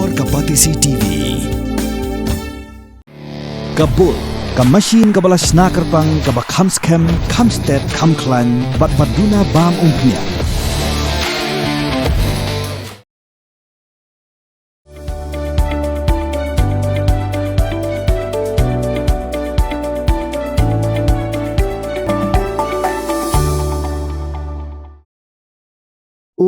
bor kapatisi TV. Kabul, kamasin kabalas nakarpang kabakhamskem, khamstet, khamklan, batbaduna bam umpnya.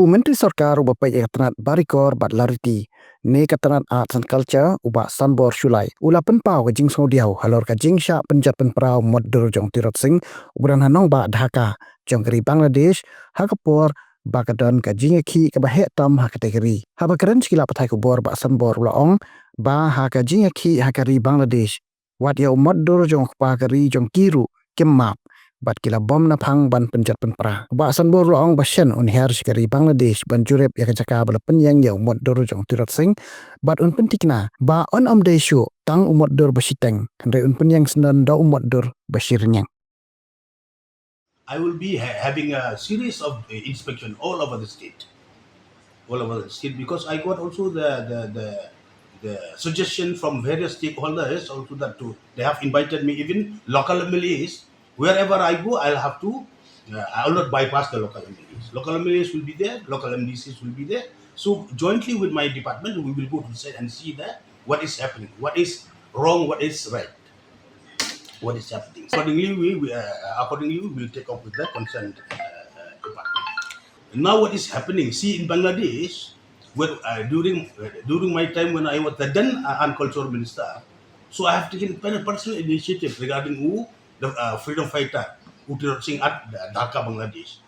Menteri Sarkar uba pai katanat barikor bat lariti ne katanat arts and culture uba sanbor shulai ula penpau ka jing sodiau halor ka jing sha penjat penprau Motdur jong Tirot sing ubran hanong ba Dhaka jong keri Bangladesh hakapor bakadan ka jing khi ka ba he tam ha kategori ha ba keren skila pathai ko bor ba sanbor ulaong ba ha ka jing khi ha keri Bangladesh wat ya Motdur jong pa keri jong kiru kemap bat kila bom na phang ban penjat penpra ba sanbor laong bashen on Hiar sikari Bangladesh ban jurep ya kajaka bala Pynïeng ya Motdur jong Tirot sing bat un pentikna ba on amde shu tang Motdur basiteng kandai un Pynïeng senan da Motdur basirnyang. I will be having a series of inspection all over the state, because I got also the suggestion from various stakeholders also that they have invited me, even local MLAs. Wherever I go, I'll have to, I will not bypass the local MLAs. Local MLAs will be there, local MDCs will be there. So jointly with my department, we will go to the site and see that what is happening, what is wrong, what is right, what is happening. Accordingly, we will take up with the concerned department. Now what is happening, see in Bangladesh, during my time when I was the then Agriculture Minister, so I have taken a personal initiative regarding the freedom fighter Tirot Singh at Dhaka, Bangladesh.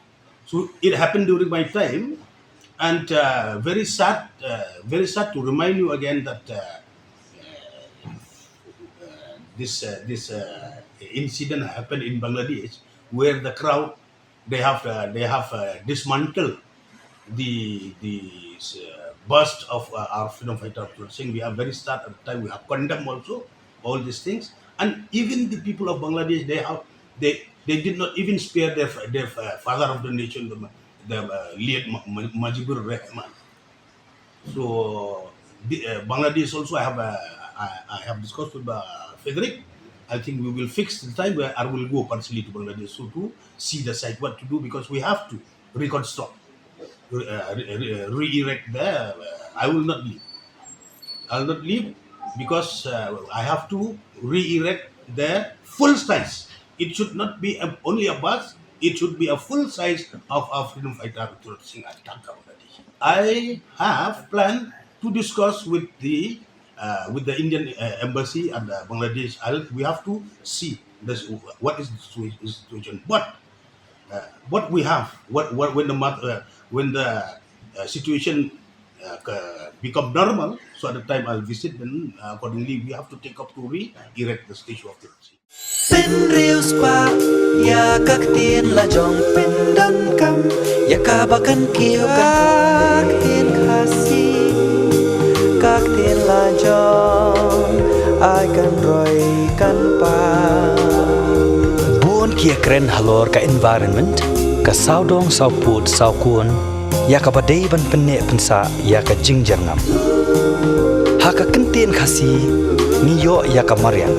So it happened during my time, and very sad to remind you again that this incident happened in Bangladesh, where the crowd they have dismantled the burst of our freedom fighter Tirot Singh. We are very sad at the time. We have condemned also all these things, and even the people of Bangladesh, they did not even spare their father of the nation, the late Motdur Rahman. So Bangladesh also I have discussed with Frederick. I think we will fix the time where I will go personally to Bangladesh so to see the site, what to do, because we have to reconstruct, re-erect there. I will not leave. I will not leave because I have to re-erect their full size. It should not be only a bus. It should be a full size of our freedom fighter Tirot Singh at Dhaka, Bangladesh. I have planned to discuss with the Indian embassy and Bangladesh. We have to see what is the situation. But what we have, when the situation become normal, so at the time I'll visit, then accordingly we have to take up to re-erect the statue of Tirot Singh. Pen rius pa ya kaktin la jong pen dan kam ya kabakan kiyo kaktin kasi kaktin la jong akan roy kan pa buon kia keren halor ka environment ka saudong sauput saukuan ya ka badai ban penne pensa ya ka jingjarngam haka kentin kasi niyo ya ka marian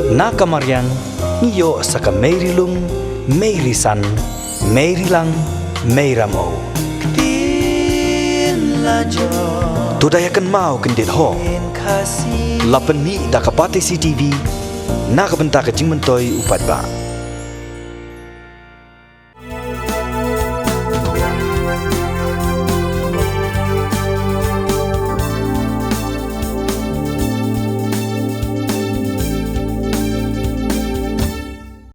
na ka marian niyo sa ka meirilung meirisan meirilang meiramo tin la jong tudayakan mau kendit ho kasi lapen ni da ka pati CTV na ka benta ka jingmentoy upat ba